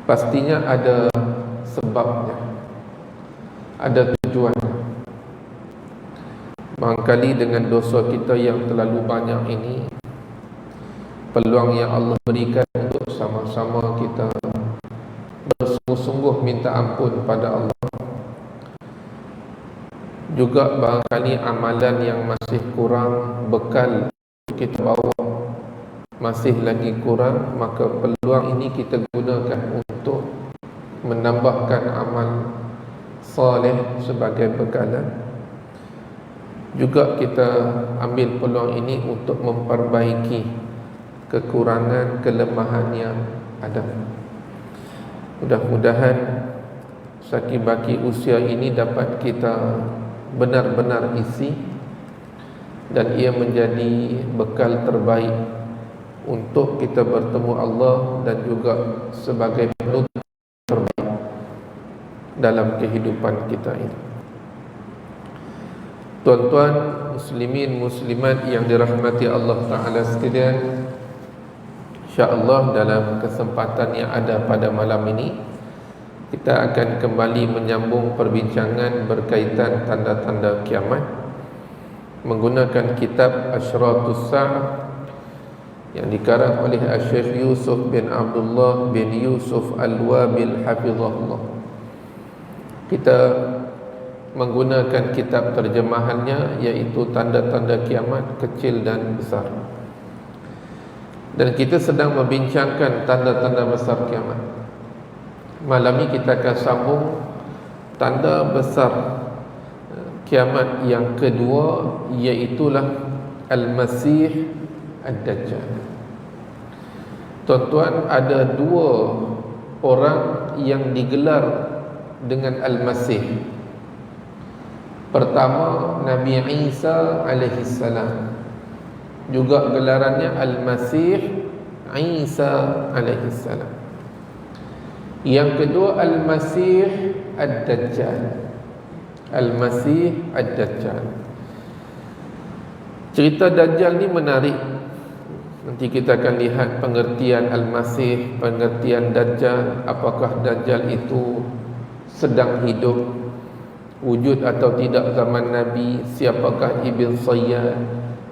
pastinya ada sebabnya, ada tujuannya. Barangkali dengan dosa kita yang terlalu banyak ini, peluang yang Allah berikan untuk sama-sama kita bersungguh-sungguh minta ampun pada Allah. Juga barangkali amalan yang masih kurang, bekal kita bawa masih lagi kurang, maka peluang ini kita gunakan untuk menambahkan amal soleh sebagai bekalan. Juga kita ambil peluang ini untuk memperbaiki kekurangan, kelemahan yang ada. Mudah-mudahan saki-baki usia ini dapat kita benar-benar isi dan ia menjadi bekal terbaik untuk kita bertemu Allah dan juga sebagai penutup terbaik dalam kehidupan kita ini. Tuan-tuan muslimin muslimat yang dirahmati Allah Ta'ala sekalian, insya-Allah dalam kesempatan yang ada pada malam ini kita akan kembali menyambung perbincangan berkaitan tanda-tanda kiamat menggunakan kitab Asyratus Sa'ah yang dikarang oleh Syekh Yusuf bin Abdullah bin Yusuf Al-Wabil hafizahullah. Kita menggunakan kitab terjemahannya, iaitu tanda-tanda kiamat kecil dan besar. Dan kita sedang membincangkan tanda-tanda besar kiamat. Malam ini kita akan sambung tanda besar kiamat yang kedua, iaitulah Al-Masih Ad-Dajjal. Tuan-tuan, ada dua orang yang digelar dengan Al-Masih. Pertama, Nabi Isa alaihissalam, juga gelarannya Al-Masih Isa alaihissalam. Yang kedua, Al-Masih Ad-Dajjal. Al-Masih Ad-Dajjal. Cerita Dajjal ni menarik. Nanti kita akan lihat pengertian Al-Masih, pengertian Dajjal. Apakah Dajjal itu sedang hidup, wujud atau tidak zaman Nabi? Siapakah Ibn Sayyad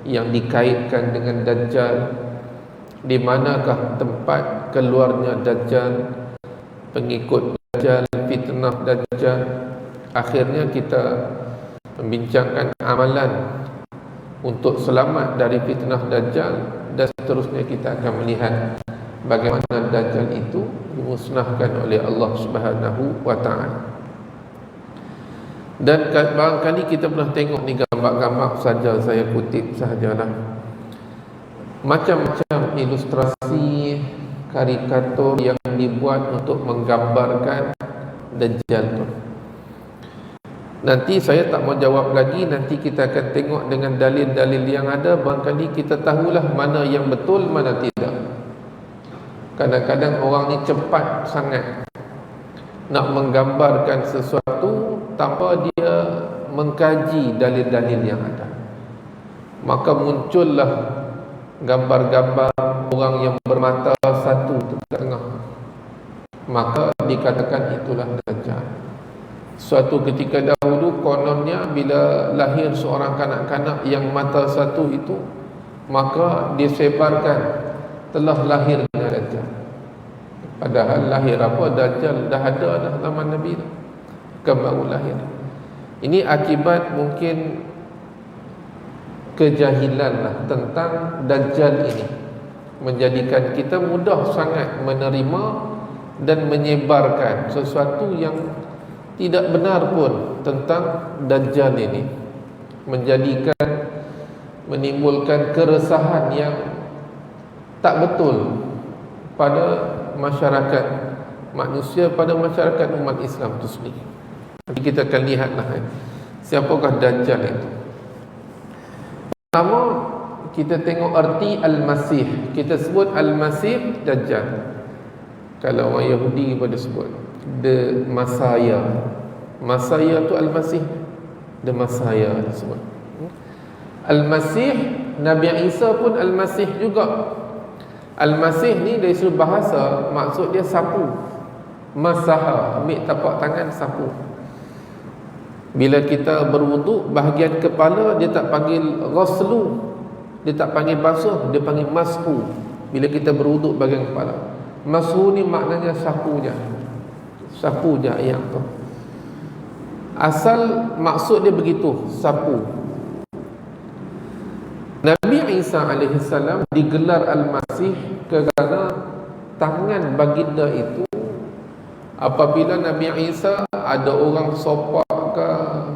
yang dikaitkan dengan Dajjal? Di manakah tempat keluarnya Dajjal, pengikut Dajjal, fitnah Dajjal? Akhirnya kita membincangkan amalan untuk selamat dari fitnah Dajjal, dan seterusnya kita akan melihat bagaimana Dajjal itu dimusnahkan oleh Allah Subhanahu wa ta'ala. Dan barangkali kita pernah tengok ni gambar-gambar saja, saya kutip sahajalah. Macam-macam ilustrasi, karikatur yang dibuat untuk menggambarkan Dajjal tu. Nanti saya tak mau jawab lagi, nanti kita akan tengok dengan dalil-dalil yang ada. Barangkali kita tahulah mana yang betul, mana tidak. Kadang-kadang orang ni cepat sangat nak menggambarkan sesuatu tanpa dia mengkaji dalil-dalil yang ada. Maka muncullah gambar-gambar orang yang bermata satu di tengah. Maka dikatakan itulah Dajjal. Suatu ketika dahulu kononnya bila lahir seorang kanak-kanak yang mata satu itu, maka disebarkan telah lahir dengan Dajjal. Padahal lahir apa? Dajjal dah ada dah zaman Nabi tu, bukan baru lahir. Ini akibat mungkin kejahilan lah tentang Dajjal ini, menjadikan kita mudah sangat menerima dan menyebarkan sesuatu yang tidak benar pun tentang Dajjal ini, menimbulkan keresahan yang tak betul pada masyarakat manusia, pada masyarakat umat Islam itu sendiri. Nanti kita akan lihatlah siapakah Dajjal itu. Pertama, kita tengok arti Al-Masih. Kita sebut Al-Masih Dajjal. Kalau orang Yahudi pada sebut The Messiah. Messiah tu Al-Masih, The Messiah disebut. Al-Masih, Nabi Isa pun Al-Masih juga. Al-Masih ni dari sudut bahasa maksud dia sapu. masaha, ambil tapak tangan sapu. Bila kita berwuduk, bahagian kepala dia tak panggil ghaslu, dia tak panggil basuh, dia panggil mashu. Bila kita berwuduk bahagian kepala, mashu ni maknanya sapu je. Sapu je ayat tu. Asal maksud dia begitu, sapu. Nabi Isa alaihissalam digelar Al-Masih kerana tangan baginda itu, apabila Nabi Isa ada orang sopak ke,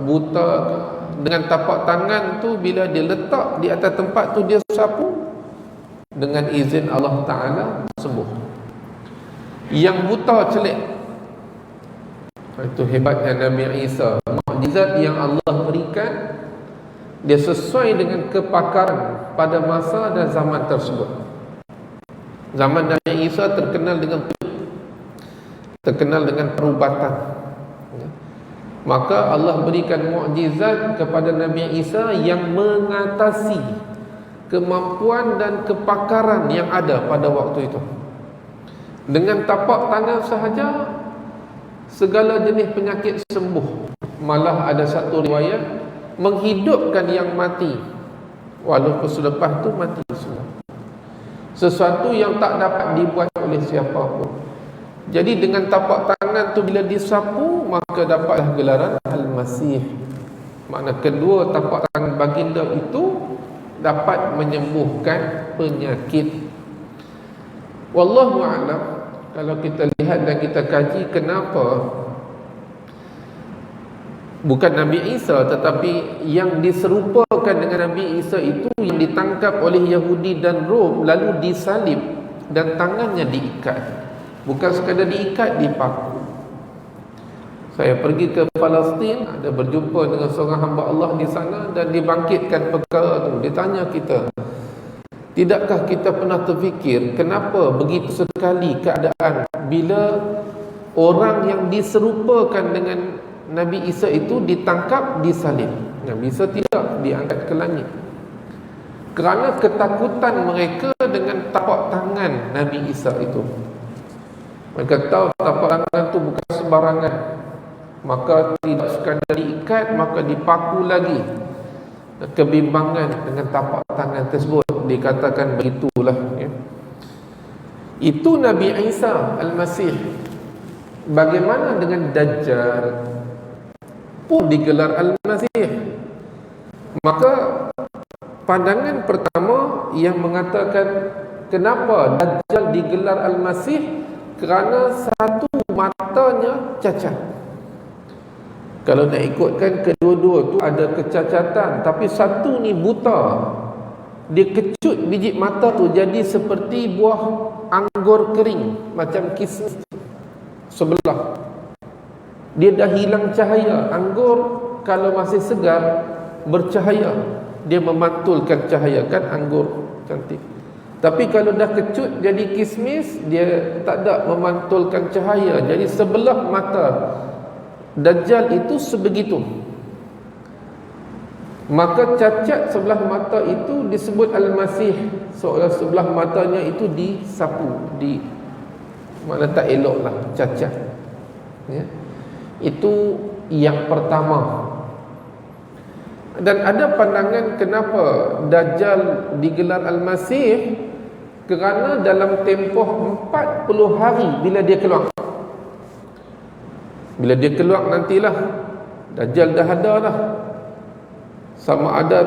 buta ke, dengan tapak tangan tu, bila dia letak di atas tempat tu, dia sapu, dengan izin Allah Ta'ala sembuh. Yang buta celik. Itu hebatnya Nabi Isa. Mukjizat yang Allah berikan, dia sesuai dengan kepakaran pada masa dan zaman tersebut. Zaman Nabi Isa terkenal dengan perubatan. Maka Allah berikan mukjizat kepada Nabi Isa yang mengatasi kemampuan dan kepakaran yang ada pada waktu itu. Dengan tapak tangan sahaja, segala jenis penyakit sembuh. Malah ada satu riwayat menghidupkan yang mati, walaupun selepas tu mati semua. Sesuatu yang tak dapat dibuat oleh siapa pun. Jadi dengan tapak tangan tu bila disapu, maka dapatlah gelaran Al-Masih. Makna kedua tapak tangan baginda itu dapat menyembuhkan penyakit. Wallahu a'lam. Kalau kita lihat dan kita kaji, kenapa bukan Nabi Isa, tetapi yang diserupakan dengan Nabi Isa itu yang ditangkap oleh Yahudi dan Rom, lalu disalib dan tangannya diikat. Bukan sekadar diikat, dipaku. Saya pergi ke Palestin, ada berjumpa dengan seorang hamba Allah di sana, dan dibangkitkan perkara tu. Dia tanya kita, tidakkah kita pernah terfikir kenapa begitu sekali keadaan bila orang yang diserupakan dengan Nabi Isa itu ditangkap, disalib. Nabi Isa tidak diangkat ke langit. Kerana ketakutan mereka dengan tapak tangan Nabi Isa itu. Mereka tahu tapak tangan itu bukan sembarangan. Maka tidak sekadar diikat, maka dipaku lagi. Kebimbangan dengan tapak tangan tersebut, dikatakan begitulah, ya. Itu Nabi Isa Al-Masih. Bagaimana dengan Dajjal? Pun digelar Al-Masih. Maka pandangan pertama yang mengatakan kenapa Dajjal digelar Al-Masih, kerana satu matanya cacat. Kalau nak ikutkan kedua-dua tu ada kecacatan, tapi satu ni buta. Dia kecut biji mata tu jadi seperti buah anggur kering, macam kismis sebelah. Dia dah hilang cahaya. Anggur kalau masih segar bercahaya, dia memantulkan cahaya, kan anggur cantik. Tapi kalau dah kecut jadi kismis, dia tak ada memantulkan cahaya. Jadi sebelah mata Dajjal itu sebegitu. Maka cacat sebelah mata itu disebut Al-Masih, seolah sebelah matanya itu disapu, mana tak eloklah, cacat, ya. Itu yang pertama. Dan ada pandangan kenapa Dajjal digelar Al-Masih, kerana dalam tempoh 40 hari bila dia keluar. Bila dia keluar nantilah Dajjal dah ada dah. Sama ada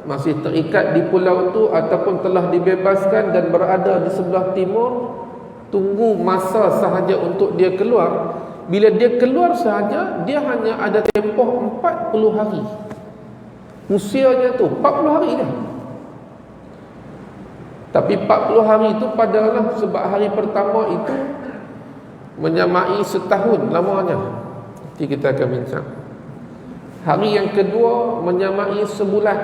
masih terikat di pulau tu ataupun telah dibebaskan dan berada di sebelah timur. Tunggu masa sahaja untuk dia keluar. Bila dia keluar sahaja, dia hanya ada tempoh 40 hari. Usianya tu 40 hari dah. Tapi 40 hari itu padalah sebab hari pertama itu menyamai setahun lamanya. Nanti kita akan bincang. Hari yang kedua menyamai sebulan.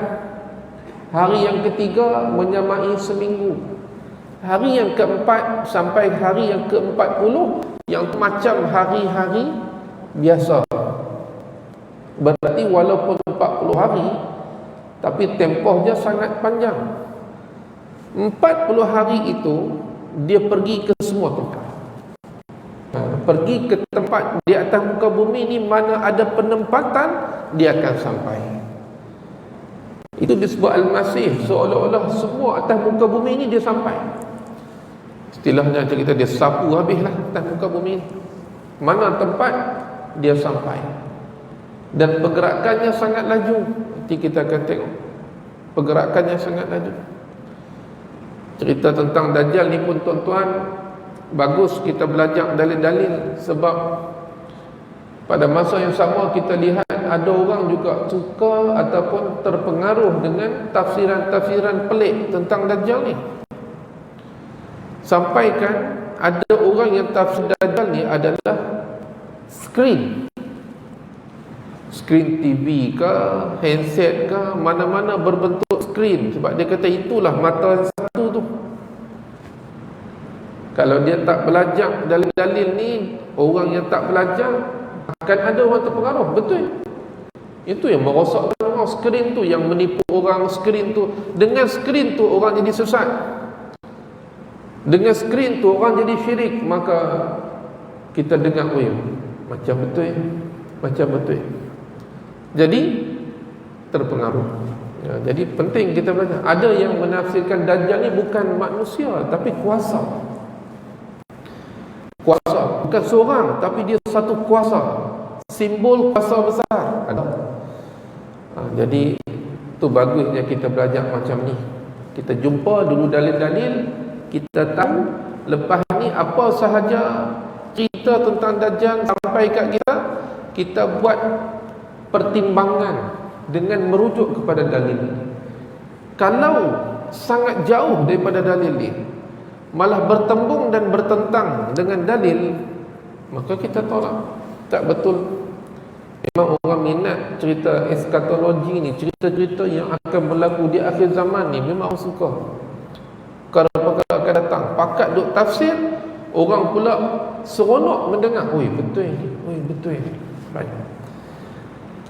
Hari yang ketiga menyamai seminggu. Hari yang keempat sampai hari yang ke-40 yang macam hari-hari biasa. Berarti walaupun 40 hari, tapi tempohnya sangat panjang. 40 hari itu dia pergi ke semua tempat. pergi ke tempat di atas muka bumi ni mana ada penempatan, dia akan sampai. Itu disebut Al-Masih, seolah-olah semua atas muka bumi ni dia sampai. Istilahnya cerita dia sapu habislah atas muka bumi ni. Mana tempat dia sampai. Dan pergerakannya sangat laju. Nanti kita akan tengok pergerakannya sangat laju. Cerita tentang Dajjal ni pun tuan-tuan, bagus kita belajar dalil-dalil. Sebab pada masa yang sama kita lihat ada orang juga suka ataupun terpengaruh dengan tafsiran-tafsiran pelik tentang Dajjal ni. Sampaikan ada orang yang tafsir Dajjal ni adalah skrin TV ke, handset ke, mana-mana berbentuk skrin. Sebab dia kata itulah mata yang satu tu. Kalau dia tak belajar dalil-dalil ni, orang yang tak belajar akan ada orang terpengaruh. Betul. Itu yang merosakkan orang, skrin tu yang menipu orang. Skrin tu, dengan skrin tu orang jadi sesat. Dengan skrin tu orang jadi syirik. Maka kita dengar, macam betul, macam betul. Jadi terpengaruh. Jadi penting kita belajar. Ada yang menafsirkan Dajjal ni bukan manusia, tapi kuasa. Kuasa, bukan seorang, tapi dia satu kuasa. Simbol kuasa besar ada. Jadi tu bagusnya kita belajar macam ni. Kita jumpa dulu dalil-dalil, kita tahu. Lepas ni apa sahaja cerita tentang Dajjal sampai kat kita, kita buat pertimbangan dengan merujuk kepada dalil. Kalau sangat jauh daripada dalil ni, malah bertembung dan bertentang dengan dalil, maka kita tolak. Tak betul. Memang orang minat cerita eskatologi ni, cerita-cerita yang akan berlaku di akhir zaman ni, memang orang suka. Perkara-perkara akan datang, pakat duk tafsir, orang pula seronok mendengar. Betul ni, betul ni. Baik.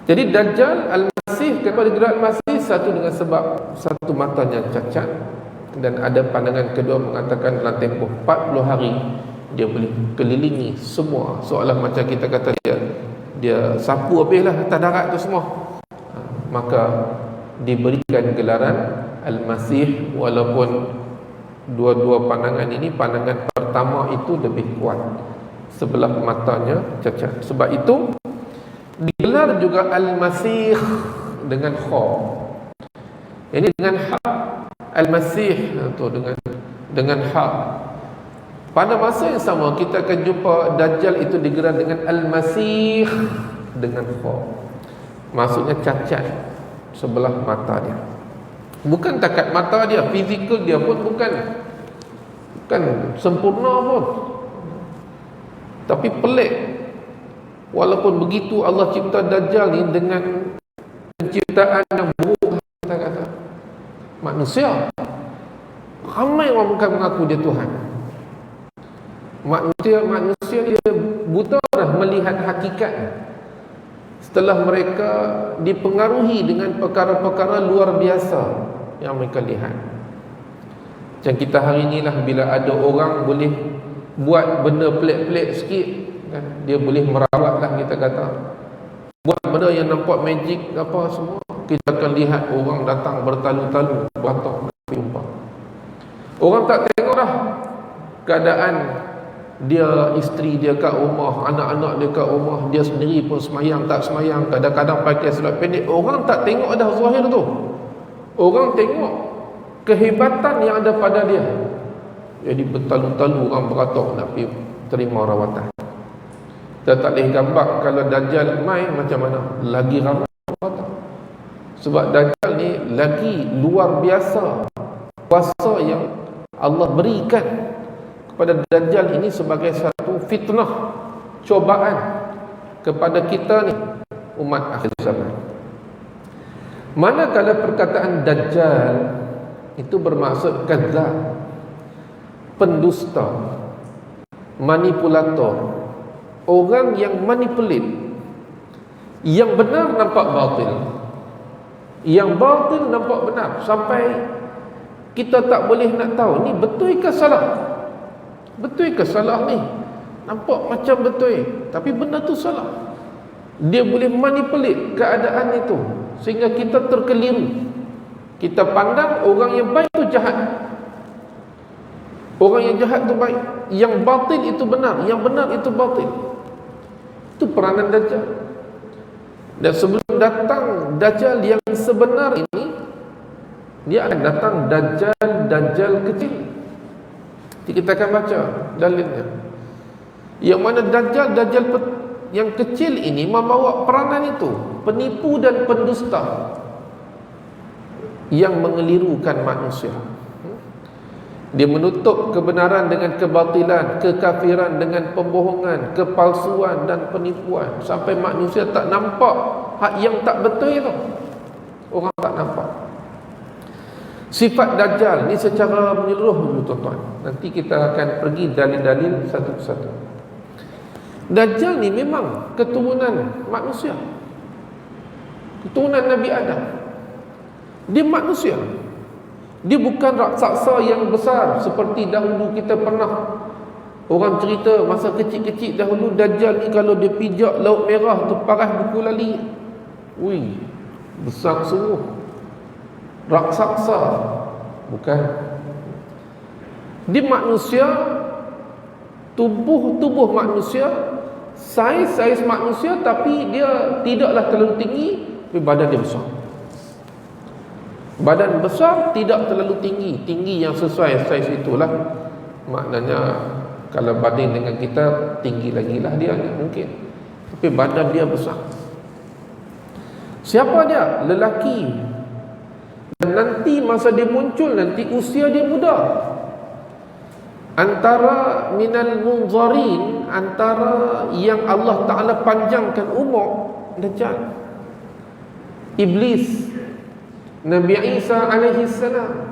Jadi Dajjal, Al-Masih, kenapa digelar Al-Masih? Satu dengan sebab satu matanya cacat, dan ada pandangan kedua mengatakan dalam tempoh 40 hari dia boleh kelilingi semua, seolah macam kita kata dia sapu habislah atas darat tu semua. Maka diberikan gelaran Al-Masih, walaupun dua-dua pandangan ini, pandangan pertama itu lebih kuat, sebelah matanya cacat. Sebab itu digelar juga Al-Masih dengan kha. Ini dengan ha, Al-Masih tu dengan ha. Pada masa yang sama kita akan jumpa Dajjal itu digelar dengan Al-Masih dengan kha. Maksudnya cacat sebelah mata dia. Bukan takat mata dia, fizikal dia pun bukan sempurna pun. Tapi pelik. Walaupun begitu Allah cipta Dajjal ni dengan penciptaan yang buruk, kata manusia. Ramai orang bukan mengaku dia Tuhan. Manusia dia buta dah melihat hakikat. Setelah mereka dipengaruhi dengan perkara-perkara luar biasa yang mereka lihat. Macam kita hari inilah, bila ada orang boleh buat benda pelik-pelik sikit, kan, dia boleh merawatlah, kita kata buat benda yang nampak magic apa semua, kita akan lihat orang datang bertalu-talu, beratok, jumpa. Orang tak tengok dah keadaan dia, isteri dia kat rumah, anak-anak dia kat rumah, dia sendiri pun semayang tak semayang, kadang-kadang pakai seluar pendek. Orang tak tengok dah zahir tu. Orang tengok kehebatan yang ada pada dia. Jadi bertalu-talu orang beratok nak pergi terima rawatan. Kita tak boleh gambar kalau Dajjal main macam mana, lagi ramai rawatan. Sebab Dajjal ni lagi luar biasa kuasa yang Allah berikan kepada Dajjal ini sebagai satu fitnah, cobaan kepada kita ni, umat akhir zaman. Manakala perkataan Dajjal itu bermaksud kadzab, pendusta, manipulator, orang yang manipulate. Yang benar nampak batil, yang batil nampak benar, sampai kita tak boleh nak tahu ni betul ke salah. Betul ke salah ni? nampak macam betul, tapi benda tu salah. Dia boleh manipulate keadaan itu sehingga kita terkeliru. Kita pandang orang yang baik itu jahat, orang yang jahat itu baik, yang batil itu benar, yang benar itu batil. Itu peranan Dajjal. Dan sebelum datang Dajjal yang sebenar ini, dia akan datang Dajjal kecil. Kita akan baca dalilnya. Yang mana Dajjal yang kecil ini membawa peranan itu, penipu dan pendusta yang mengelirukan manusia. Dia menutup kebenaran dengan kebatilan, kekafiran dengan pembohongan, kepalsuan dan penipuan, sampai manusia tak nampak hak yang tak betul itu. Orang tak nampak. Sifat Dajjal ni secara menyeluruh dulu tuan-tuan. Nanti kita akan pergi dalil-dalil satu persatu. Dajjal ni memang keturunan manusia, keturunan Nabi Adam. Dia manusia. Dia bukan raksasa yang besar seperti dahulu kita pernah orang cerita masa kecil-kecil dahulu. Dajjal ni kalau dia pijak laut merah tu paras buku lali. Ui, besar sungguh, raksasa. Bukan. Dia manusia, tubuh manusia, saiz manusia, tapi dia tidaklah terlalu tinggi, tapi badan dia besar. Badan besar, tidak terlalu tinggi. Tinggi yang sesuai saiz itulah. Maknanya kalau banding dengan kita, tinggi lagi lah dia mungkin, tapi badan dia besar. Siapa dia? Lelaki. Dan nanti masa dia muncul, nanti usia dia muda. Antara minal munzarin, antara yang Allah Ta'ala panjangkan umur Dajjal, Iblis, Nabi Isa alaihi salam,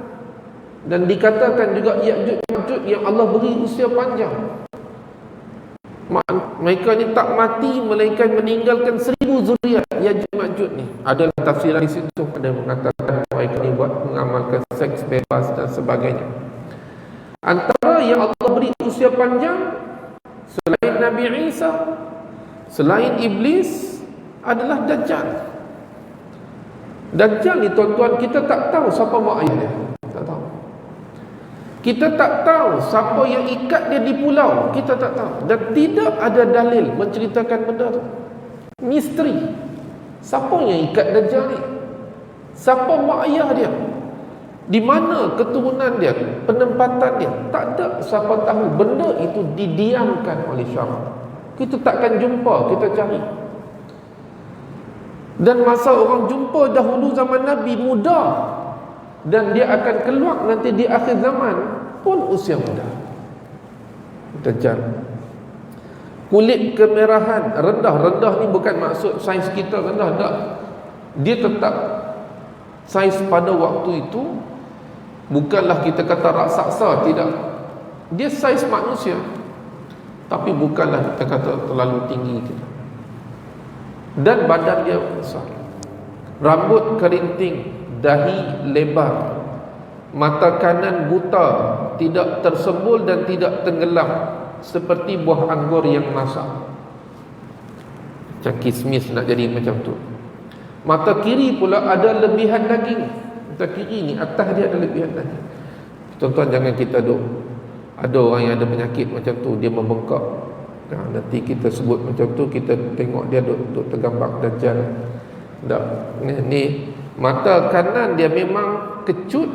dan dikatakan juga Ya'juj Ma'juj yang Allah beri usia panjang. Mereka ni tak mati melainkan meninggalkan 1000 zuriat. Ya'juj Ma'juj ni adalah tafsiran di situ. Ada mengatakan mereka ni buat mengamalkan seks bebas dan sebagainya. Antara yang Allah beri usia panjang selain Nabi Isa, selain Iblis, adalah Dajjal. Dajjal ni tuan-tuan, kita tak tahu siapa mak ayah dia. Tak tahu. Kita tak tahu siapa yang ikat dia di pulau. Kita tak tahu. Dan tidak ada dalil menceritakan benda tu. Misteri. Siapa yang ikat Dajjal ni? Siapa mak ayah dia? Di mana keturunan dia? Penempatan dia? Tak ada siapa tahu. Benda itu didiamkan oleh syarah. Kita takkan jumpa, kita cari. Dan masa orang jumpa dahulu zaman Nabi muda, dan dia akan keluar nanti di akhir zaman pun usia muda. Dajjal. Kulit kemerahan, rendah ni bukan maksud saiz kita rendah, tak. Dia tetap saiz pada waktu itu. Bukanlah kita kata raksasa, tidak. Dia saiz manusia, tapi bukanlah kita kata terlalu tinggi kita. Dan badan dia besar, rambut kerinting, dahi lebar, mata kanan buta, tidak tersembul dan tidak tenggelam, seperti buah anggur yang masak. Macam kismis nak jadi macam tu. Mata kiri pula ada lebihan daging. Mata kiri ni atas dia ada lebihan daging. Tuan-tuan, jangan kita duk, ada orang yang ada penyakit macam tu, dia membengkak. Nanti kita sebut macam tu, kita tengok dia duk tergambar Dajjal. Tak. Ni mata kanan dia memang kecut,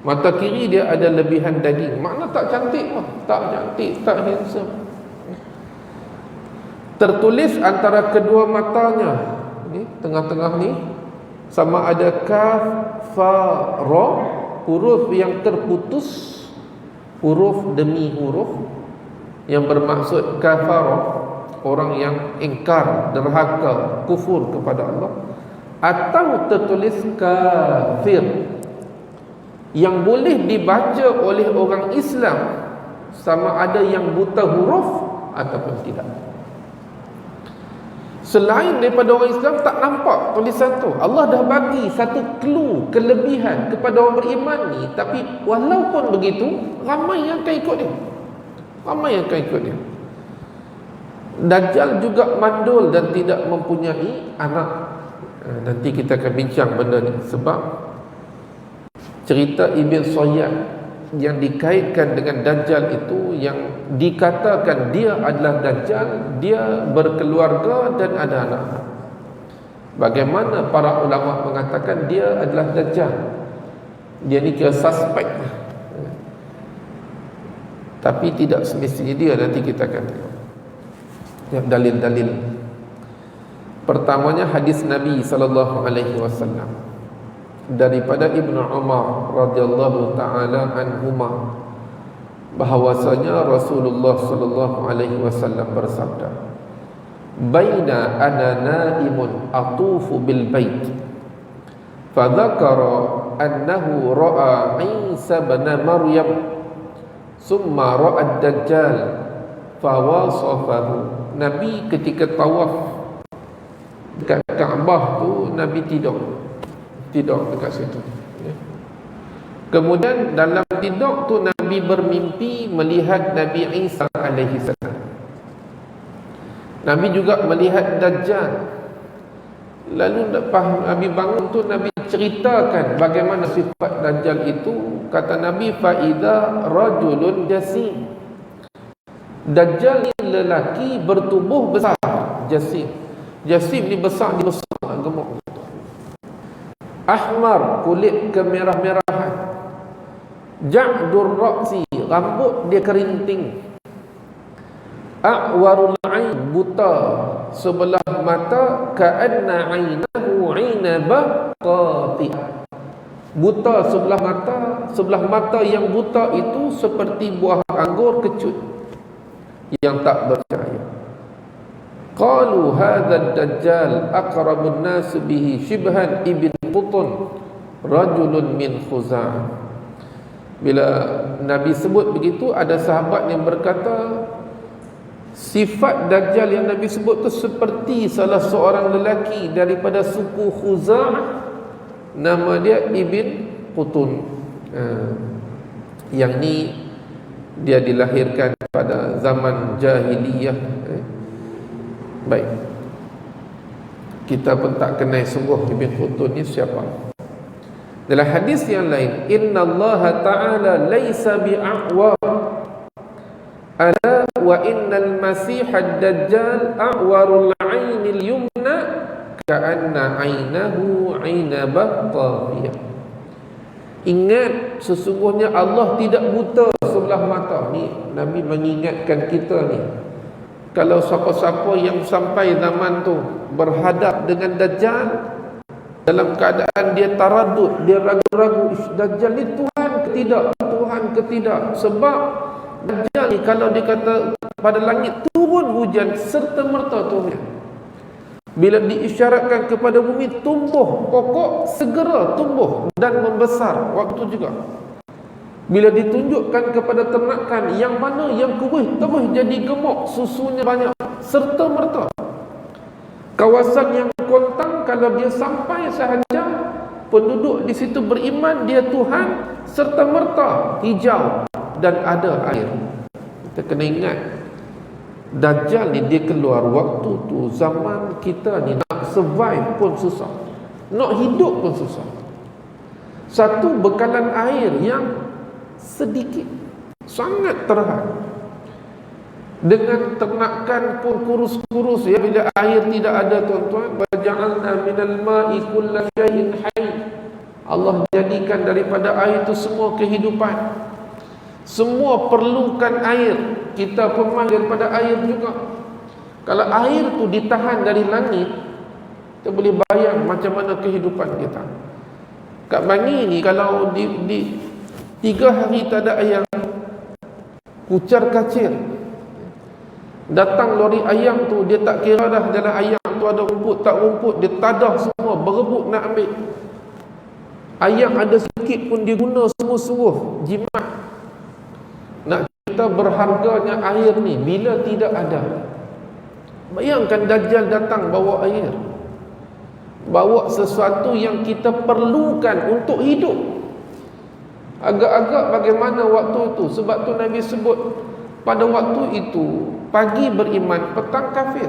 mata kiri dia ada lebihan daging. Makna tak cantik pun, tak cantik, tak handsome. Tertulis antara kedua matanya ni, tengah-tengah ni, sama ada kaf, fa, ra, huruf yang terputus, huruf demi huruf, yang bermaksud kafar, orang yang ingkar, derhaka, kufur kepada Allah, atau tertulis kafir, yang boleh dibaca oleh orang Islam sama ada yang buta huruf ataupun tidak. Selain daripada orang Islam tak nampak tulisan tu. Allah dah bagi satu clue, kelebihan kepada orang beriman ni, tapi walaupun begitu ramai yang akan ikut dia. Ramai yang akan ikut dia. Dajjal juga mandul dan tidak mempunyai anak. Nanti kita akan bincang benda ni. Sebab cerita Ibn Sayyad yang dikaitkan dengan Dajjal itu, yang dikatakan dia adalah Dajjal, dia berkeluarga dan ada anak. Bagaimana para ulama mengatakan dia adalah Dajjal? Dia ni kira suspek, tapi tidak semestinya dia. Nanti kita akan tengok dalil-dalil. Pertamanya hadis Nabi sallallahu alaihi wasallam daripada Ibnu Umar radhiyallahu taala anhuma, bahwasanya Rasulullah sallallahu alaihi wasallam bersabda, "Baina ana naimun atufu bil bait, fa dzakara annahu ra'a Isa bin Maryam, summa ra'a ad-Dajjal, fa wasafahu." Nabi ketika tawaf dekat Kaabah tu, Nabi tidur dekat situ, ya. Kemudian dalam tidur tu Nabi bermimpi melihat Nabi Isa alaihi salam. Nabi juga melihat Dajjal. Lalu Nabi bangun tu, Nabi ceritakan bagaimana sifat Dajjal itu. Kata Nabi, faida rajulun jasim. Dajjal ni lelaki bertubuh besar. Jasim ni besar, gemuk. Ahmar, kulit kemerah-merahan. Ja'dur ra'si, rambut dia kerinting. A'warul ain, buta sebelah mata. Ka'anna ainahu ainaba qati'ah, buta sebelah mata yang buta itu seperti buah anggur kecut yang tak bercahaya. Qalu hadha ad-dajjal aqrabun nas bihi shibhan ibn Qutun rajulun min Khuza'ah. Bila Nabi sebut begitu, ada sahabat yang berkata, sifat Dajjal yang Nabi sebut tu seperti salah seorang lelaki daripada suku Khuza'ah, nama dia Ibn Qutun. Yang ni dia dilahirkan pada zaman jahiliyah. Baik, kita pun tak kenal sungguh Ibn Qutun ni siapa. Dalam hadis yang lain, Inna Allah Ta'ala laysa bi'a'wa, ala wa innal masih ad-dajjal a'warul aynil yumna ka'anna aynahu aynabah tafiyah. Ingat, sesungguhnya Allah tidak buta sebelah mata. Ni Nabi mengingatkan kita ni, kalau siapa-siapa yang sampai zaman tu berhadap dengan Dajjal dalam keadaan dia taradud, dia ragu-ragu, Dajjal ni Tuhan ke tidak, Tuhan ke tidak. Sebab Dajjal ni kalau dia kata pada langit turun hujan, serta merta turun. Bila diisyaratkan kepada bumi tumbuh pokok, segera tumbuh dan membesar waktu juga. Bila ditunjukkan kepada ternakan yang mana yang kurus terus jadi gemuk, susunya banyak, serta merta. Kawasan yang kontang, kalau dia sampai sahaja penduduk di situ beriman dia Tuhan, serta merta hijau dan ada air. Kita kena ingat, Dajjal ni dia keluar waktu tu zaman kita ni nak survive pun susah, nak hidup pun susah. Satu, bekalan air yang sedikit, sangat terhad. Dengan ternakan pun kurus-kurus, ya. Bila air tidak ada, tuan-tuan, waja'alna minal ma'i kulla syai'in hayy, Allah jadikan daripada air itu semua kehidupan. Semua perlukan air. Kita pun daripada air juga. Kalau air tu ditahan dari langit, kita boleh bayang macam mana kehidupan kita. Kat Bangi ni kalau di 3 hari tak ada ayam, kucar kacir. Datang lori ayam tu, dia tak kira dah dalam ayam tu ada rumput tak rumput, dia tadah semua, berebut nak ambil. Ayam ada sikit pun dia guna semua-semua jimat. Nak kita berharganya air ni bila tidak ada. Bayangkan Dajjal datang bawa air, bawa sesuatu yang kita perlukan untuk hidup. Agak-agak bagaimana waktu itu. Sebab tu Nabi sebut pada waktu itu pagi beriman, petang kafir.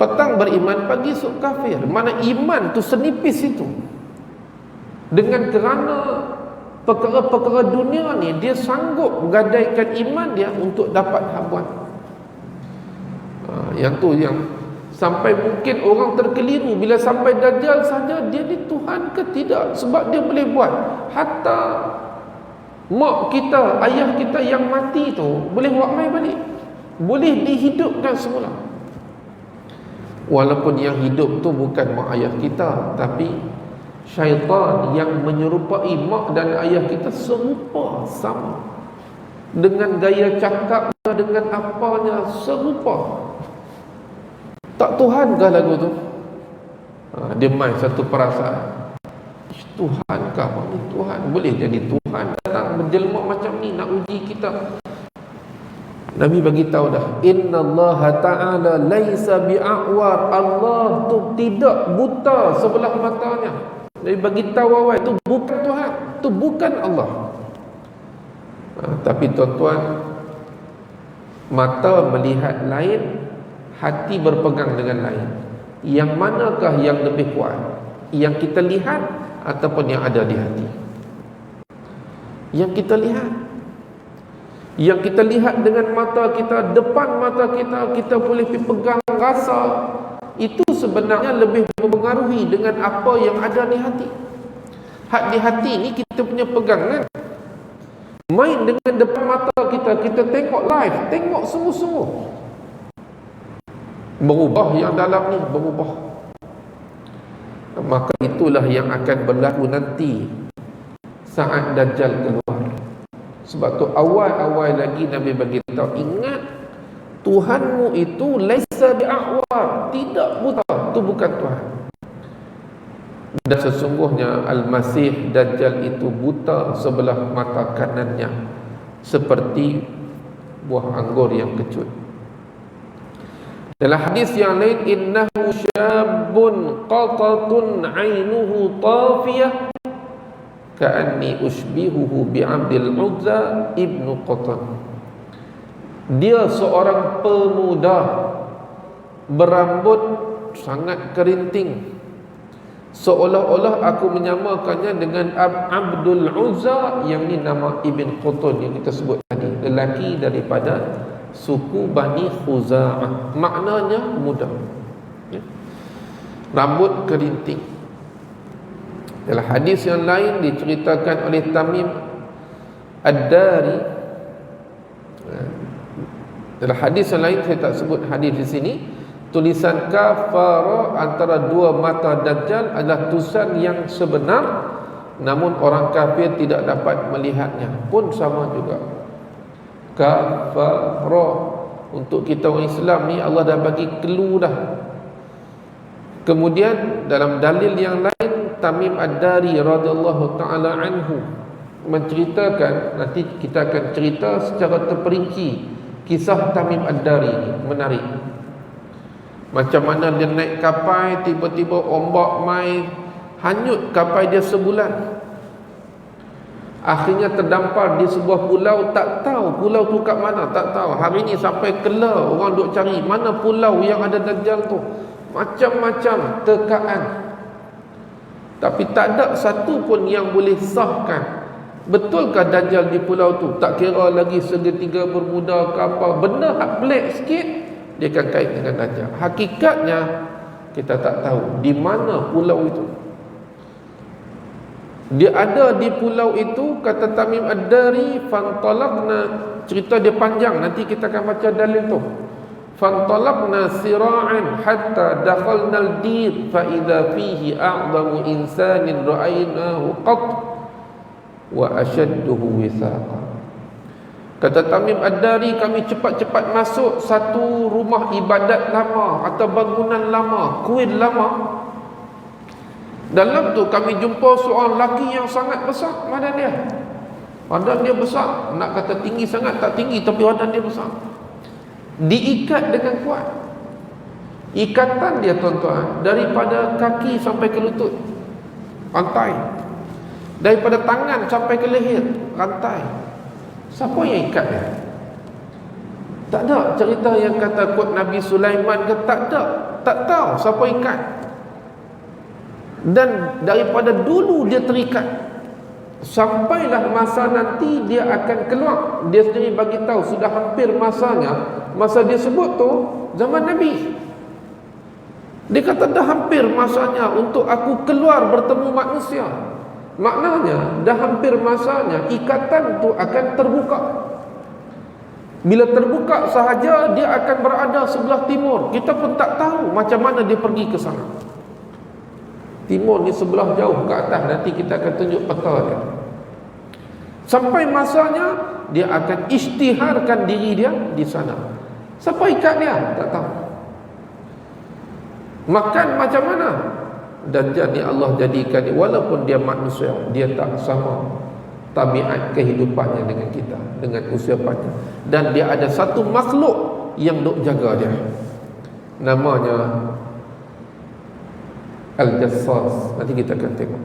Petang beriman, pagi esok kafir. Mana iman tu senipis itu. Dengan kerana perkara-perkara dunia ni, dia sanggup menggadaikan iman dia untuk dapat habuan. Yang tu yang sampai mungkin orang terkeliru bila sampai Dajjal saja dia ni Tuhan ke tidak, sebab dia boleh buat hatta mak kita, ayah kita yang mati tu boleh buat mai balik, boleh dihidupkan semula. Walaupun yang hidup tu bukan mak ayah kita, tapi syaitan yang menyerupai mak dan ayah kita serupa, sama dengan gaya cakap, dengan apanya serupa. Tak Tuhan kah lagu tu? Dia main satu perasaan, Tuhan kah? Tuhan boleh jadi Tuhan datang berjelma macam ni nak uji kita. Nabi bagi tahu dah, innallaha ta'ala laisa bi'awar. Allah tu tidak buta sebelah matanya. Nabi bagi tahu awal tu bukan Tuhan, tu bukan Allah. Tapi tuan-tuan, mata melihat lain, hati berpegang dengan lain. Yang manakah yang lebih kuat? Yang kita lihat ataupun yang ada di hati? Yang kita lihat. Yang kita lihat dengan mata kita, depan mata kita, kita boleh pegang, rasa, itu sebenarnya lebih mempengaruhi dengan apa yang ada di hati. Hak di hati ni kita punya pegangan. Main dengan depan mata kita, kita tengok live, tengok sungguh-sungguh. Berubah yang dalam ni, berubah. Maka itulah yang akan berlaku nanti saat Dajjal keluar. Sebab tu awal-awal lagi Nabi bagi tahu, ingat Tuhanmu itu laisa bi'awar, tidak buta, itu bukan Tuhan. Dan sesungguhnya Al-Masih Dajjal itu buta sebelah mata kanannya, seperti buah anggur yang kecut. Dalam hadis yang lain, innahu syabun qatatun ainuhu tafiyah ka'anni ushbihuhu bi'abdil Uzza ibnu Qatan. Dia seorang pemuda berambut sangat kerinting, seolah-olah aku menyamakannya dengan Abdul Uzza, yang ni nama Ibn Qatan yang kita sebut tadi, lelaki daripada suku Bani Khuza'ah. Maknanya muda, rambut kerinting. Dalam hadis yang lain diceritakan oleh Tamim Ad-Dari. Dalam hadis yang lain, saya tak sebut hadis di sini, tulisan kafara antara dua mata Dajjal adalah tulisan yang sebenar, namun orang kafir tidak dapat melihatnya, pun sama juga. Kafara untuk kita orang Islam ni Allah dah bagi clue dah. Kemudian dalam dalil yang lain, Tamim Ad-Dari radhiyallahu taala anhu menceritakan, nanti kita akan cerita secara terperinci kisah Tamim Ad-Dari ini, menarik. Macam mana dia naik kapal, tiba-tiba ombak mai, hanyut kapal dia sebulan. Akhirnya terdampar di sebuah pulau, tak tahu pulau tu kat mana, tak tahu. Hari ni sampai Kelah orang duk cari mana pulau yang ada Dajjal tu. Macam-macam tekaan, tapi tak ada satu pun yang boleh sahkan betulkah Dajjal di pulau tu. Tak kira lagi segitiga bermuda ke apa, benda hak pelik sikit dia akan kait dengan Dajjal. Hakikatnya kita tak tahu di mana pulau itu. Dia ada di pulau itu, kata Tamim Ad-Dari, fantalaqna, cerita dia panjang, nanti kita akan baca dalil tu. Fantalaqna sira'an hatta dakhalna al-dir fa idza fihi a'zamu insanin ra'aynahu qat wa ashadduhu wisaqa. Kata Tamim Ad-Dari, kami cepat-cepat masuk satu rumah ibadat lama atau bangunan lama, kuil lama. Dalam tu kami jumpa seorang lelaki yang sangat besar. Badan dia, badan dia besar, nak kata tinggi sangat tak tinggi, tapi badan dia besar, diikat dengan kuat. Ikatan dia tuan-tuan daripada kaki sampai ke lutut, rantai. Daripada tangan sampai ke leher, rantai. Siapa yang ikat dia? Tak ada cerita yang kata kod Nabi Sulaiman ke, tak ada. Tak tahu siapa ikat. Dan daripada dulu dia terikat, sampailah masa nanti dia akan keluar. Dia sendiri bagi tahu sudah hampir masanya. Masa dia sebut tu zaman Nabi. Dia kata dah hampir masanya untuk aku keluar bertemu manusia. Maknanya dah hampir masanya ikatan tu akan terbuka. Bila terbuka sahaja dia akan berada sebelah timur. Kita pun tak tahu macam mana dia pergi ke sana. Timur ni sebelah jauh ke atas, nanti kita akan tunjuk peta dia. Sampai masanya dia akan isytiharkan diri dia di sana. Siapa ikat dia? Tak tahu. Makan macam mana? Dajjal ni Allah jadikan dia, walaupun dia manusia, dia tak sama tabiat kehidupannya dengan kita, dengan usia panjang. Dan dia ada satu makhluk yang duk jaga dia, namanya Al-Jassas. Nanti kita akan tengok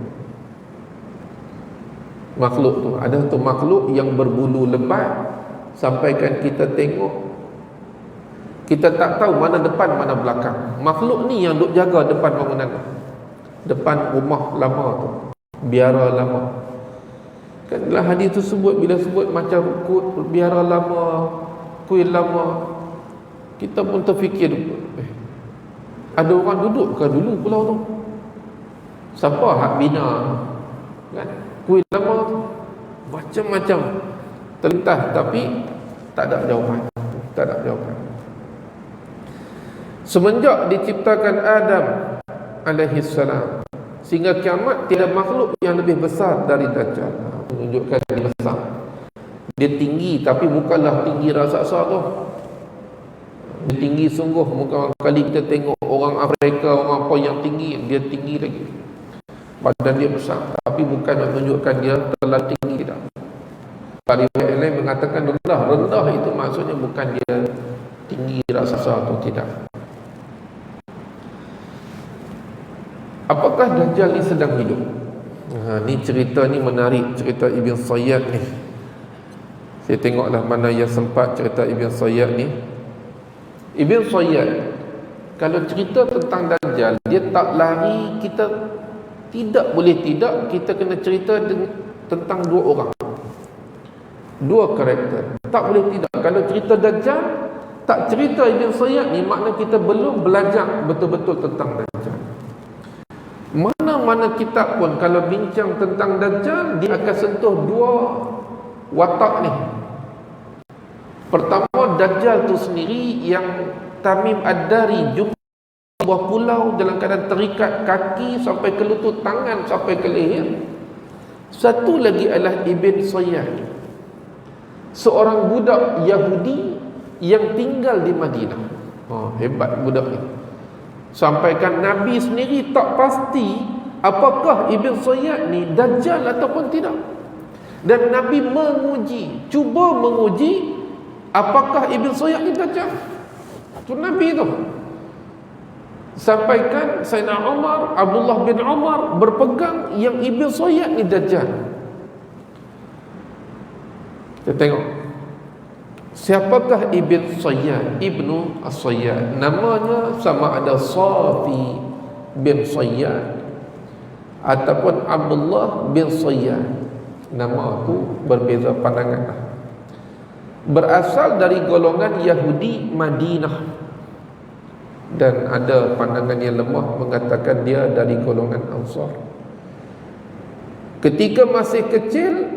makhluk tu. Ada tu makhluk yang berbulu lebat, sampaikan kita tengok, kita tak tahu mana depan mana belakang. Makhluk ni yang duk jaga depan bangunan, depan rumah lama tu, biara lama. Kan dalam hadis tu sebut, bila sebut macam biara lama, kuil lama, kita pun terfikir, ada orang duduk ke dulu pulau tu? Siapa hak bina? Kan? Kuil lama tu macam-macam terlintas, tapi tak ada jawapan. Tak ada jawapan. Semenjak diciptakan Adam alaihi salam sehingga kiamat, tiada makhluk yang lebih besar dari Dajjal. Menunjukkan dia besar. Dia tinggi, tapi bukanlah tinggi raksasa tu. Dia tinggi sungguh. Bukan kali kita tengok orang Afrika, orang apa yang tinggi, dia tinggi lagi. Badan dia besar, tapi bukan menunjukkan dia terlalu tinggi, tidak. Riwayat lain mengatakan rendah. Rendah itu maksudnya bukan dia tinggi raksasa atau tidak. Apakah Dajjal ni sedang hidup? Ni cerita ni menarik, cerita Ibn Sayyad ni. Saya tengoklah mana yang sempat cerita Ibn Sayyad ni. Ibn Sayyad kalau cerita tentang Dajjal, dia tak lari. Kita tidak boleh tidak, kita kena cerita tentang dua orang, dua karakter. Tak boleh tidak. Kalau cerita Dajjal, tak cerita Ibn Sayyad ni, makna kita belum belajar betul-betul tentang Dajjal. Mana-mana kitab pun kalau bincang tentang Dajjal, dia akan sentuh dua watak ni. Pertama, Dajjal tu sendiri yang Tamim Ad-Dari jumpa sebuah pulau dalam keadaan terikat kaki sampai ke lutut, tangan sampai ke leher. Satu lagi adalah Ibn Sayyad, seorang budak Yahudi yang tinggal di Madinah. Hebat budak ni. Sampaikan Nabi sendiri tak pasti apakah Ibn Sayyad ni Dajjal ataupun tidak. Dan Nabi menguji, cuba menguji apakah Ibn Sayyad ni Dajjal. Itu Nabi tu. Sampaikan Sayyidina Umar, Abdullah bin Umar berpegang yang Ibn Sayyad ni Dajjal. Kita tengok siapakah Ibn Sayyad? Ibnu As-Sayyad. Namanya sama ada Safi bin Sayyad ataupun Abdullah bin Sayyad. Nama tu berbeza pandangan. Berasal dari golongan Yahudi Madinah, dan ada pandangan yang lemah mengatakan dia dari golongan Ansar. Ketika masih kecil,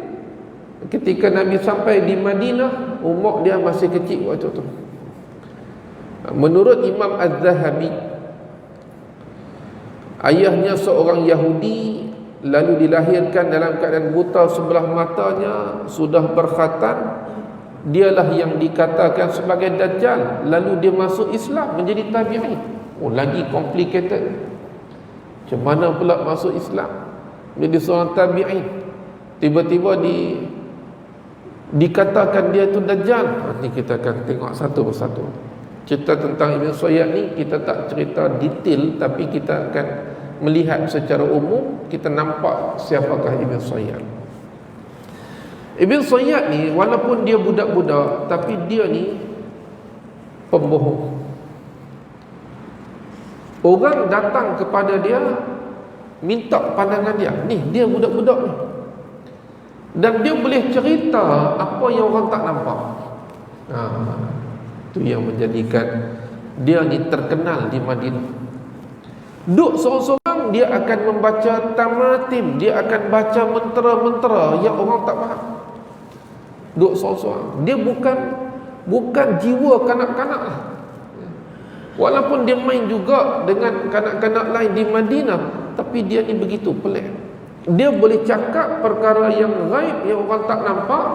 ketika Nabi sampai di Madinah, umur dia masih kecil waktu tu. Menurut Imam Az-Zahabi, ayahnya seorang Yahudi, lalu dilahirkan dalam keadaan buta sebelah matanya, sudah berkhatan. Dialah yang dikatakan sebagai Dajjal. Lalu dia masuk Islam, menjadi tabi'i. Lagi complicated. Macam mana pula masuk Islam, jadi seorang tabi'i, tiba-tiba dikatakan dia tu Dajjal. Nanti kita akan tengok satu persatu. Cerita tentang Ibn Sayyad ni kita tak cerita detail, tapi kita akan melihat secara umum, kita nampak siapakah Ibn Sayyad. Ibn Sayyad ni walaupun dia budak-budak, tapi dia ni pembohong. Orang datang kepada dia, minta pandangan dia. Ni, dia budak-budak ni. Dan dia boleh cerita apa yang orang tak nampak. Itu yang menjadikan dia ni terkenal di Madinah. Duk seorang-seorang, dia akan membaca tamatim, dia akan baca mentera-mentera yang orang tak faham. Duk seorang-seorang. Dia bukan jiwa kanak-kanak lah. Walaupun dia main juga dengan kanak-kanak lain di Madinah, tapi dia ni begitu pelik. Dia boleh cakap perkara yang gaib yang orang tak nampak.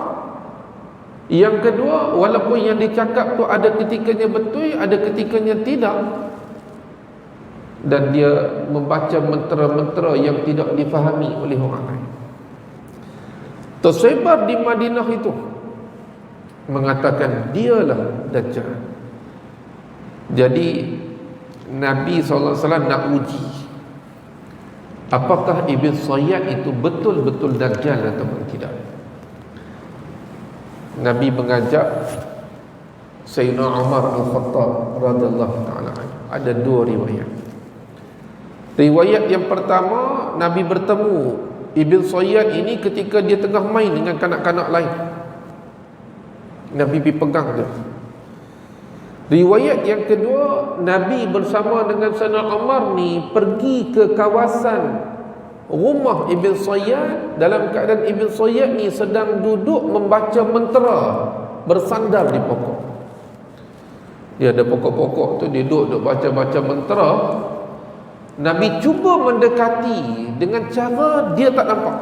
Yang kedua, walaupun yang dicakap tu ada ketikanya betul, ada ketikanya tidak. Dan dia membaca mentera-mentera yang tidak difahami oleh orang lain. Tersebar di Madinah itu, mengatakan dialah Dajjal. Jadi Nabi SAW nak uji apakah Ibn Sayyad itu betul-betul Dajjal atau tidak. Nabi mengajak Sayyidina Umar Al-Khattab radhiyallahu ta'ala anhu. Ada dua riwayat. Riwayat yang pertama, Nabi bertemu Ibn Sayyad ini ketika dia tengah main dengan kanak-kanak lain. Nabi pergi pegang dia. Riwayat yang kedua, Nabi bersama dengan Sayyidina Umar ni pergi ke kawasan rumah Ibn Sayyad dalam keadaan Ibn Sayyad ni sedang duduk membaca mentera, bersandar di pokok. Dia ada pokok-pokok tu, dia duduk baca-baca mentera. Nabi cuba mendekati dengan cara dia tak nampak,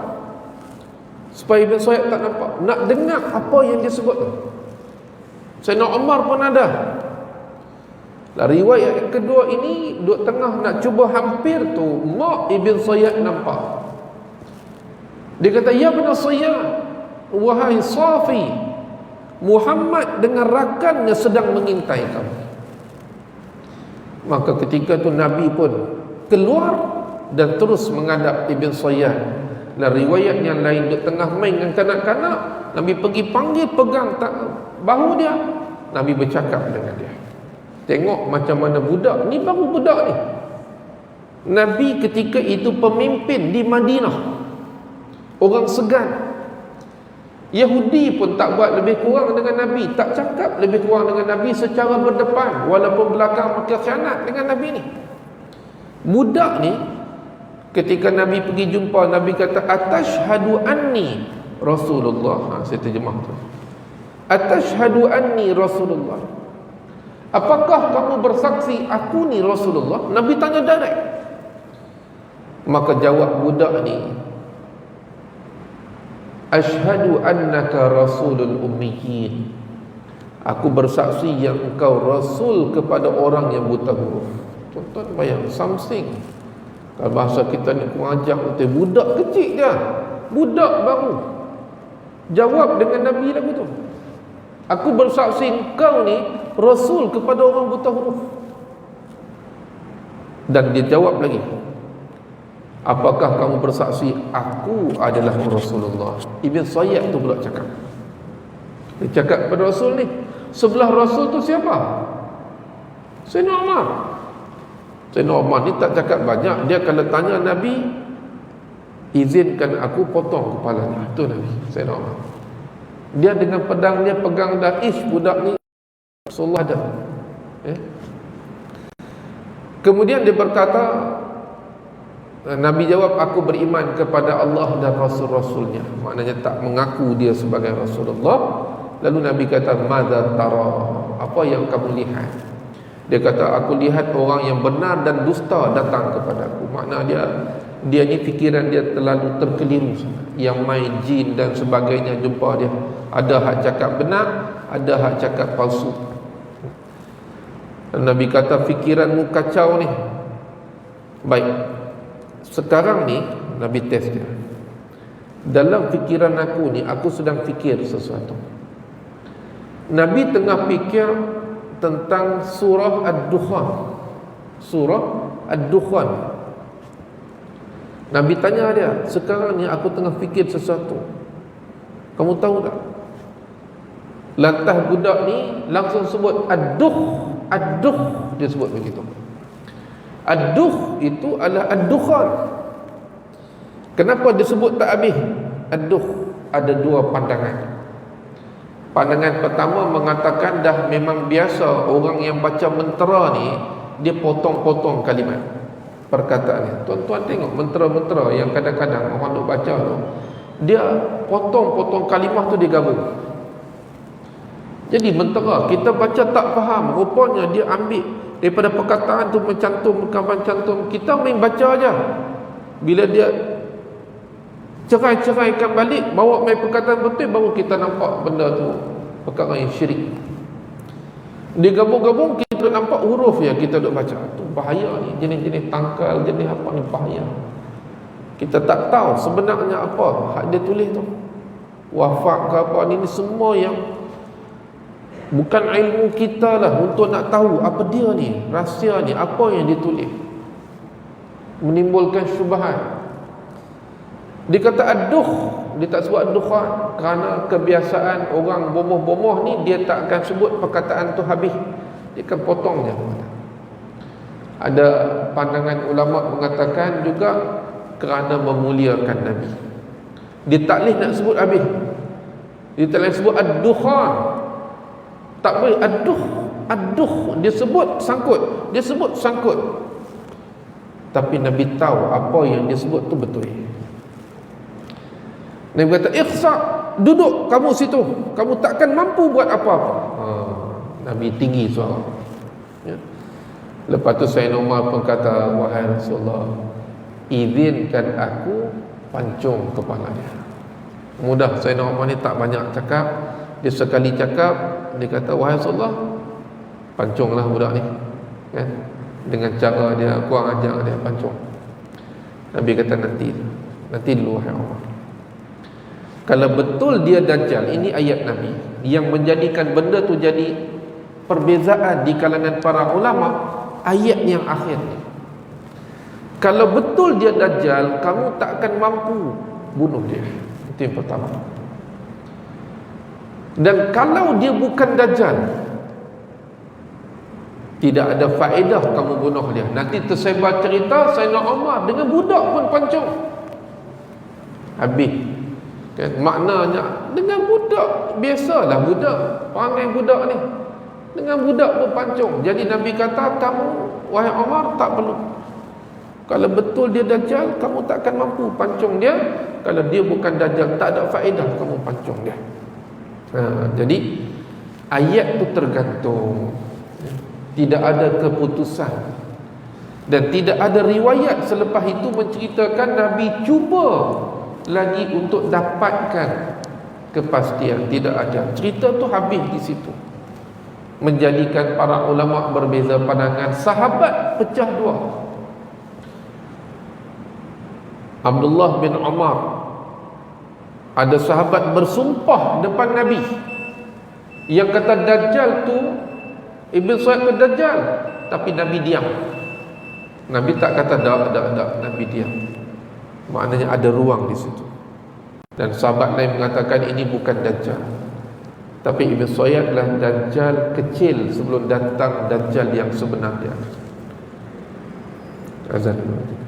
supaya Ibn Sayyad tak nampak, nak dengar apa yang dia sebut tu. Sayyidina Umar pun ada. Riwayat yang kedua ini duduk tengah nak cuba hampir tu, mak Ibn Sayyad nampak. Dia kata, ya Ibn Sayyad, wahai Safi, Muhammad dengan rakannya sedang mengintai kamu. Maka ketika tu Nabi pun keluar dan terus menghadap Ibn Sayyad. Dan riwayat yang lain duduk tengah main dengan kanak-kanak, Nabi pergi panggil, pegang bahu dia. Nabi bercakap dengan dia. Tengok macam mana budak ni, baru budak ni. Nabi ketika itu pemimpin di Madinah, orang segan. Yahudi pun tak buat lebih kurang dengan Nabi, tak cakap lebih kurang dengan Nabi secara berdepan, walaupun belakang mereka khianat dengan Nabi ni. Budak ni ketika Nabi pergi jumpa, Nabi kata, atashhadu anni Rasulullah. Saya terjemah tu. Atashhadu anni Rasulullah. Apakah kamu bersaksi aku ni Rasulullah? Nabi tanya direct. Maka jawab budak ni, Ashhadu annaka rasulul ummiyin. Aku bersaksi yang engkau rasul kepada orang yang buta huruf. Tuan-tuan bayang, something. Kalau bahasa kita ni kurang ajar, budak kecil dia, budak baru jawab dengan Nabi lagu tu. Aku bersaksi engkau ni rasul kepada orang buta huruf. Dan dia jawab lagi, apakah kamu bersaksi aku adalah Rasulullah? Ibn Sayyad tu pula cakap. Dia cakap kepada Rasul ni. Sebelah Rasul tu siapa? Sayyidina Umar. Sayyidina Umar ni tak cakap banyak. Dia kalau tanya Nabi, izinkan aku potong kepalanya. Itu Nabi Sayyidina Umar. Dia dengan pedang dia pegang dah, budak ni Rasulullah ada. Kemudian dia berkata, Nabi jawab, aku beriman kepada Allah dan Rasul-Rasulnya. Maknanya tak mengaku dia sebagai Rasulullah. Lalu Nabi kata, madza tara, apa yang kamu lihat? Dia kata, aku lihat orang yang benar dan dusta datang kepadaku. Makna dia ni fikiran dia terlalu terkeliru. Yang main jin dan sebagainya jumpa dia, ada hak cakap benar, ada hak cakap palsu. Dan Nabi kata, fikiranmu kacau ni. Baik, sekarang ni Nabi test dia. Dalam fikiran aku ni, aku sedang fikir sesuatu. Nabi tengah fikir tentang surah Ad-Dukhan. Surah Ad-Dukhan. Nabi tanya dia, sekarang ni aku tengah fikir sesuatu. Kamu tahu tak? Lantas budak ni langsung sebut aduh, aduh, dia sebut begitu. Aduh itu adalah ad-dukhan. Kenapa disebut tak habis? Aduh, ada dua pandangan. Pandangan pertama mengatakan dah memang biasa orang yang baca mentera ni, dia potong-potong kalimat perkataannya. Tuan-tuan tengok mentera-mentera yang kadang-kadang orang duk baca tu, dia potong-potong kalimah tu dia gabung. Jadi mentera kita baca tak faham, rupanya dia ambil daripada perkataan tu mencantum, kita main baca aja. Bila dia cerai-ceraikan balik, bawa main perkataan betul, baru kita nampak benda tu perkara yang syirik. Dia gabung-gabung, kita nampak huruf yang kita duk baca. Tu bahaya ni, jenis-jenis tangkal, jenis apa ni, bahaya. Kita tak tahu sebenarnya apa hak dia tulis tu, wafak ke apa ni semua yang bukan ilmu kita lah untuk nak tahu apa dia ni, rahsia ni, apa yang dia tulis, menimbulkan syubhat. Dia kata aduh, dia tak sebut ad-dukhan kerana kebiasaan orang bomoh-bomoh ni, dia tak akan sebut perkataan tu habis, dia akan potong je. Ada pandangan ulama mengatakan juga kerana memuliakan Nabi, dia tak boleh nak sebut habis, dia tak boleh sebut ad-dukhan, tak boleh aduh, aduh, dia sebut sangkut. Tapi Nabi tahu apa yang dia sebut tu betul. Nabi kata, ikhsa, duduk kamu situ, kamu takkan mampu buat apa-apa. Nabi tinggi suara. Ya. Lepas tu Sayyidina Umar pun kata, wahai Rasulullah, izinkan aku pancung kepala dia. Mudah, Sayyidina Umar ni tak banyak cakap. Dia sekali cakap, dia kata, wahai Rasulullah, pancunglah budak ni, kan? Dengan cara dia kurang ajar, dia pancung. Nabi kata, nanti dulu wahai Umar. Kalau betul dia Dajjal, ini ayat Nabi yang menjadikan benda tu jadi perbezaan di kalangan para ulama, ayat yang akhir ni. Kalau betul dia Dajjal, kamu tak akan mampu bunuh dia. Itu yang pertama. Dan kalau dia bukan Dajjal, tidak ada faedah kamu bunuh dia. Nanti tersebar cerita Sayyidina Umar dengan budak pun pancung, habis. Kan? Maknanya dengan budak, biasalah budak, perangai budak ni, dengan budak pun pancung. Jadi Nabi kata, kamu wahai Umar tak perlu. Kalau betul dia Dajjal, kamu takkan mampu pancung dia. Kalau dia bukan Dajjal, tak ada faedah kamu pancung dia. Jadi ayat tu tergantung, tidak ada keputusan, dan tidak ada riwayat selepas itu menceritakan Nabi cuba lagi untuk dapatkan kepastian. Tidak ada. Cerita tu habis di situ. Menjadikan para ulama berbeza pandangan. Sahabat pecah dua. Abdullah bin Umar, ada sahabat bersumpah depan Nabi yang kata Dajjal tu, Ibn Sayyid tu Dajjal, tapi Nabi diam. Nabi tak kata dak, Nabi diam. Maknanya ada ruang di situ. Dan sahabat lain mengatakan ini bukan Dajjal, tapi Ibn Sayyid adalah Dajjal kecil sebelum datang Dajjal yang sebenarnya. Azan dulu.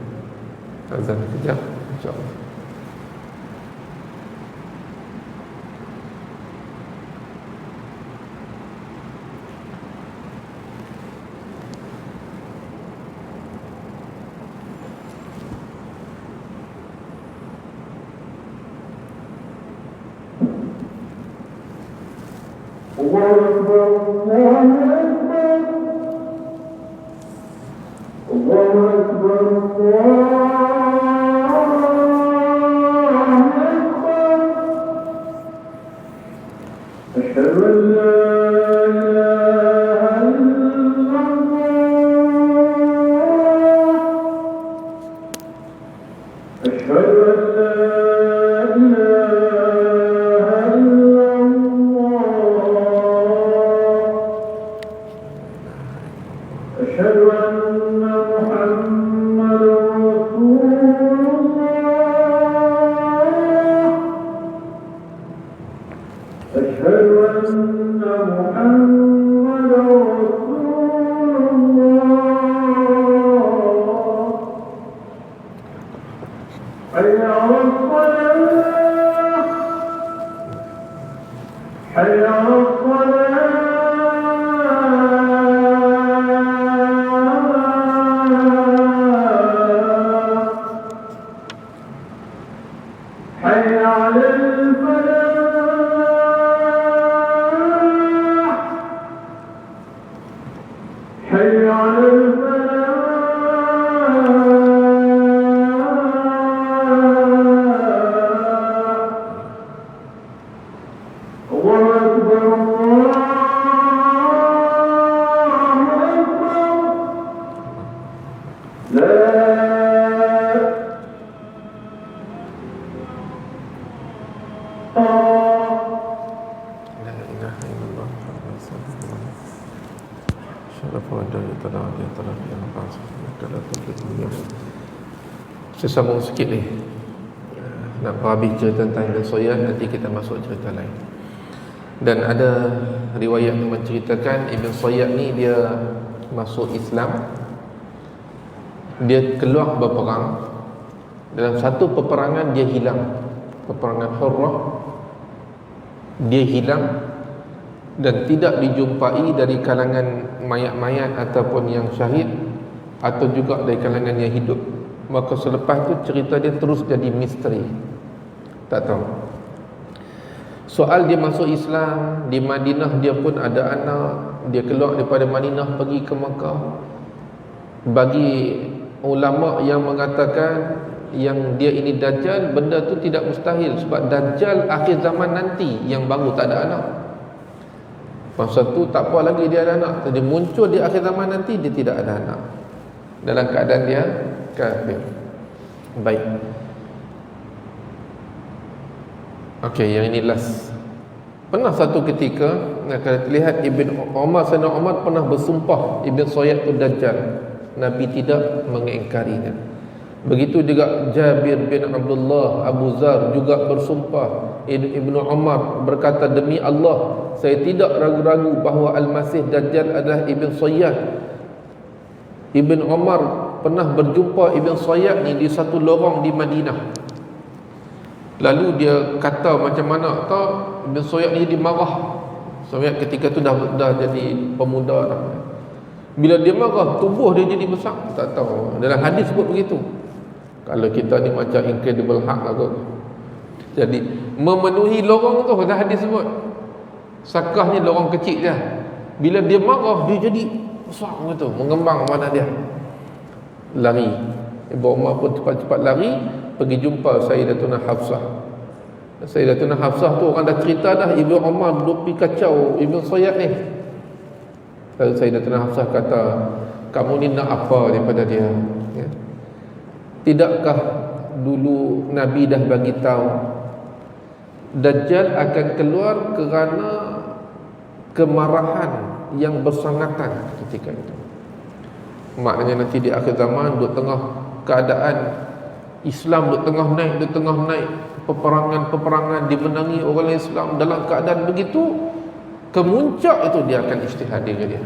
Azan kejap, insyaAllah. أشهد أن حي على الفلاح الله أكبر الله أكبر لا Saya sambung sikit ni, nak habis cerita tentang Ibn Sayyad, nanti kita masuk cerita lain. Dan ada riwayat yang menceritakan Ibn Sayyad ni dia masuk Islam, dia keluar berperang. Dalam satu peperangan dia hilang, peperangan Hurrah, dia hilang dan tidak dijumpai dari kalangan mayat-mayat ataupun yang syahid, atau juga dari kalangan yang hidup. Maka selepas tu cerita dia terus jadi misteri, tak tahu. Soal dia masuk Islam di Madinah, dia pun ada anak, dia keluar daripada Madinah pergi ke Mekah. Bagi ulama yang mengatakan yang dia ini Dajjal, benda tu tidak mustahil, sebab Dajjal akhir zaman nanti yang baru tak ada anak. Masa tu tak apa lagi dia ada anak, jadi muncul di akhir zaman nanti dia tidak ada anak, dalam keadaan dia kafir. Baik. Okey, yang ini last. Pernah satu ketika, kalau terlihat Ibn Umar, Sayyidina Umar pernah bersumpah Ibn Sayyad itu Dajjal. Nabi tidak mengingkarinya. Begitu juga Jabir bin Abdullah, Abu Zar juga bersumpah. Ibn Umar berkata, demi Allah, saya tidak ragu-ragu bahawa Al-Masih Dajjal adalah Ibn Sayyad. Ibn Umar pernah berjumpa Ibn Sayyad ni di satu lorong di Madinah. Lalu dia kata macam mana tahu, Ibn Sayyad ni jadi marah. Sayyad ketika tu dah jadi pemuda dah. Bila dia marah, tubuh dia jadi besar. Tak tahu, dalam hadis sebut begitu. Kalau kita ni macam Incredible Hulk lah kot. Jadi memenuhi lorong tu, dah hadis sebut. Sakah ni lorong kecil je. Bila dia marah, dia jadi besar gitu, mengembang mana dia. Lari. Ibu Umar pun cepat-cepat lari pergi jumpa Sayyidatuna Hafsah. Sayyidatuna Hafsah tu orang dah cerita dah, Ibu Umar duduk pergi kacau Ibn Sayyad ni. Lalu Sayyidatuna Hafsah kata, kamu ni nak apa daripada dia? Ya. Tidakkah dulu Nabi dah bagi tahu Dajjal akan keluar kerana kemarahan yang bersangatan ketika itu. Maknanya nanti di akhir zaman, duduk tengah keadaan Islam, duduk tengah naik, peperangan-peperangan dimenangi orang Islam, dalam keadaan begitu, kemuncak itu dia akan ijtihad diri dia.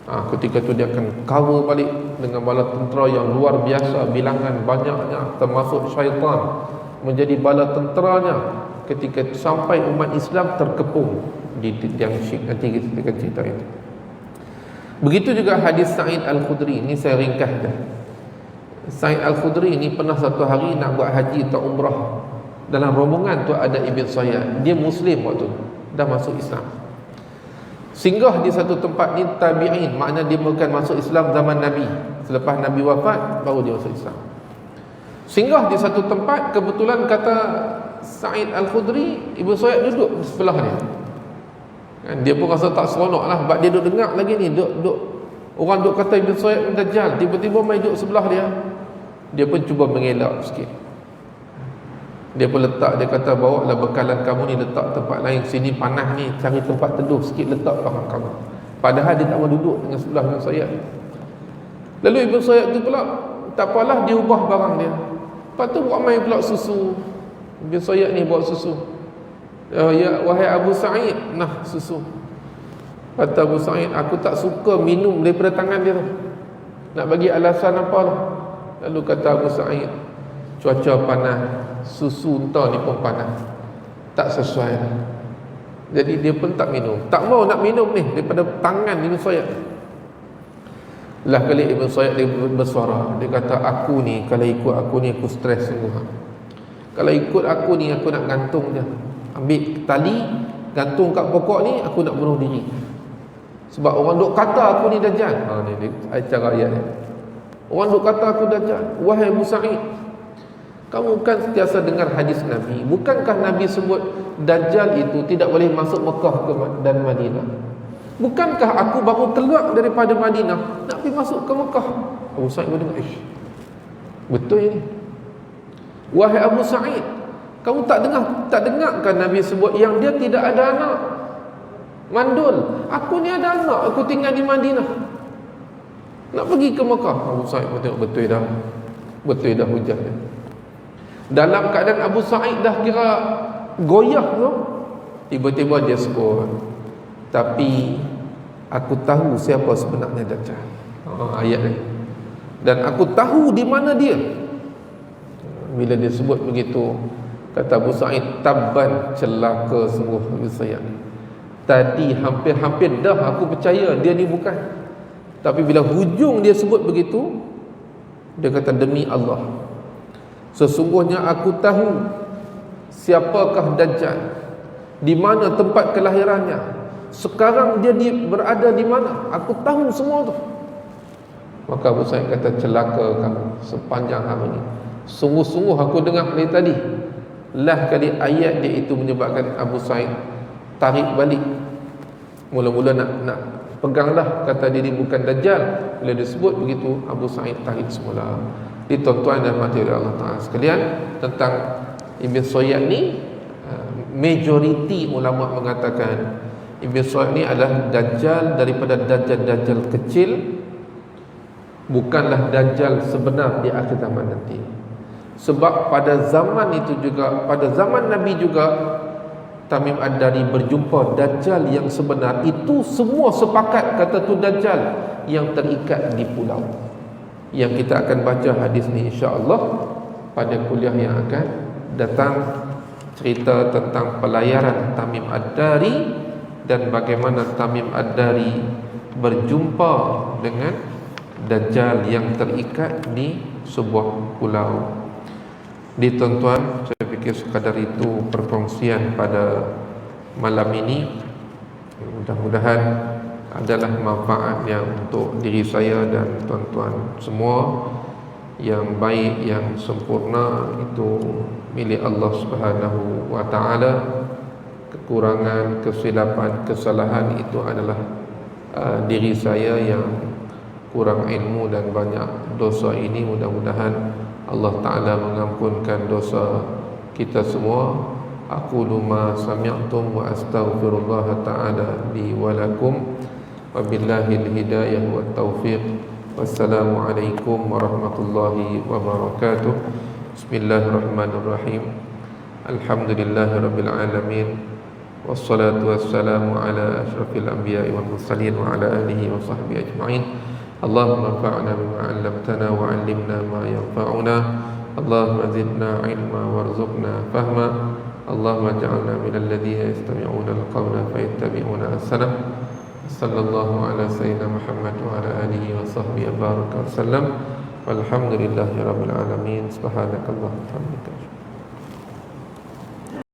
Ketika itu dia akan cover balik dengan bala tentera yang luar biasa, bilangan banyaknya, termasuk syaitan menjadi bala tenteranya. Ketika sampai umat Islam terkepung di tiang syirk. Nanti kita akan cerita itu. Begitu juga hadis Sa'id Al-Khudri. Ini saya ringkas dah. Sa'id Al-Khudri ini pernah satu hari nak buat haji atau umrah. Dalam rombongan tu ada Ibn Sayyad. Dia Muslim waktu tu, dah masuk Islam. Singgah di satu tempat ni tabi'in, makna dia bukan masuk Islam zaman Nabi. Selepas Nabi wafat, baru dia masuk Islam. Singgah di satu tempat, kebetulan kata Sa'id Al-Khudri, Ibn Sayyad duduk sebelah dia. Dia pun rasa tak seronok lah, sebab dia duduk dengar lagi ni, orang duduk kata Ibn Sayyad Dajjal, tiba-tiba main duduk sebelah dia. Dia pun cuba mengelak sikit. Dia pun letak, dia kata, bawa lah bekalan kamu ni, letak tempat lain, sini panas ni, cari tempat teduh sikit, letak belakang kamu. Padahal dia tak mau duduk dengan sebelah Ibn Sayyad. Lalu Ibn Sayyad tu pula, tak apalah, dia ubah barang dia. Lepas tu buat main pula susu. Ibn Sayyad ni bawa susu. Ya wahai Abu Sa'id, nah susu. Kata Abu Sa'id, aku tak suka minum daripada tangan dia tu. Nak bagi alasan apa lah. Lalu kata Abu Sa'id, cuaca panas, susu entah ni pun panas, tak sesuai lah. Jadi dia pun tak minum, tak mau nak minum ni daripada tangan Ibn Sayyad. Lah kali Ibn Sayyad dia bersuara, dia kata, aku ni kalau ikut aku ni aku stres sungguh. Kalau ikut aku ni aku nak gantung je, ambil tali gantung kat pokok ni, aku nak bunuh diri. Sebab orang duk kata aku ni Dajjal. Ni cara ayat ni. Orang duk kata aku Dajjal. Wahai Abu Sa'id, kamu kan sentiasa dengar hadis Nabi. Bukankah Nabi sebut Dajjal itu tidak boleh masuk Mekah dan Madinah? Bukankah aku baru keluar daripada Madinah nak pergi masuk ke Mekah? Abu Sa'id berdengar, betul ini. Wahai Abu Sa'id, kamu tak dengarkan Nabi sebut yang dia tidak ada anak? Mandul, aku ni ada anak, aku tinggal di Madinah, nak pergi ke Mekah. Abu Sa'id tengok betul dah hujah dia. Dalam keadaan Abu Sa'id dah kira goyah tu, tiba-tiba dia sebut, tapi aku tahu siapa sebenarnya Dajjal. Ayat ni. Dan aku tahu di mana dia. Bila dia sebut begitu, kata Abu Sa'id, tabban, celaka sungguh Abu Sa'id. Tadi hampir-hampir dah aku percaya dia ni bukan. Tapi bila hujung dia sebut begitu, dia kata, demi Allah, sesungguhnya aku tahu siapakah Dajjal, di mana tempat kelahirannya, sekarang dia berada di mana, aku tahu semua tu. Maka Abu Sa'id kata, celaka kamu sepanjang hari ini. Sungguh-sungguh aku dengar dari tadi. Lah kali ayat dia itu menyebabkan Abu Sa'id tarik balik. Mula-mula nak peganglah, kata diri bukan Dajjal. Bila disebut begitu, Abu Sa'id tarik semula. Di tuan-tuan dan hadirin Allah Ta'ala sekalian, tentang Ibn Sayyad ni, majoriti ulama mengatakan Ibn Sayyad ni adalah Dajjal daripada Dajjal kecil, bukanlah Dajjal sebenar di akhir zaman nanti. Sebab pada zaman itu juga, pada zaman Nabi juga, Tamim Ad-Dari berjumpa Dajjal yang sebenar. Itu semua sepakat kata tu Dajjal yang terikat di pulau. Yang kita akan baca hadis ni insya-Allah pada kuliah yang akan datang, cerita tentang pelayaran Tamim Ad-Dari dan bagaimana Tamim Ad-Dari berjumpa dengan Dajjal yang terikat di sebuah pulau. Di tuan-tuan, saya fikir sekadar itu perkongsian pada malam ini. Mudah-mudahan adalah manfaat yang untuk diri saya dan tuan-tuan semua. Yang baik, yang sempurna itu milik Allah Subhanahu wa Ta'ala. Kekurangan, kesilapan, kesalahan itu adalah diri saya yang kurang ilmu dan banyak dosa ini. Mudah-mudahan Allah Ta'ala mengampunkan dosa kita semua. Aqulu ma sami'tum wa astaghfirullah ta'ala li wa lakum wa billahil hidayah wa taufiq. Wassalamualaikum warahmatullahi wabarakatuh. Bismillahirrahmanirrahim. Alhamdulillahi rabbil alamin. Wassalatu wassalamu ala asyrafil anbiya'i wal mursalin wa ala alihi wa sahbihi ajma'in. Allahumma anfa'na bima 'allamtana wa 'allimna ma yanfa'una. Allahumma zidna 'ilma warzuqna fahma. Allahumma ja'alna minal ladzina yastami'una al-qawla fayattabi'una ahsana. Sallallahu ala sayyidina Muhammad wa ala alihi wa sahbihi baraka wa sallam. Walhamdulillahi rabbil alamin. Subhanakallahumma wa bihamdika.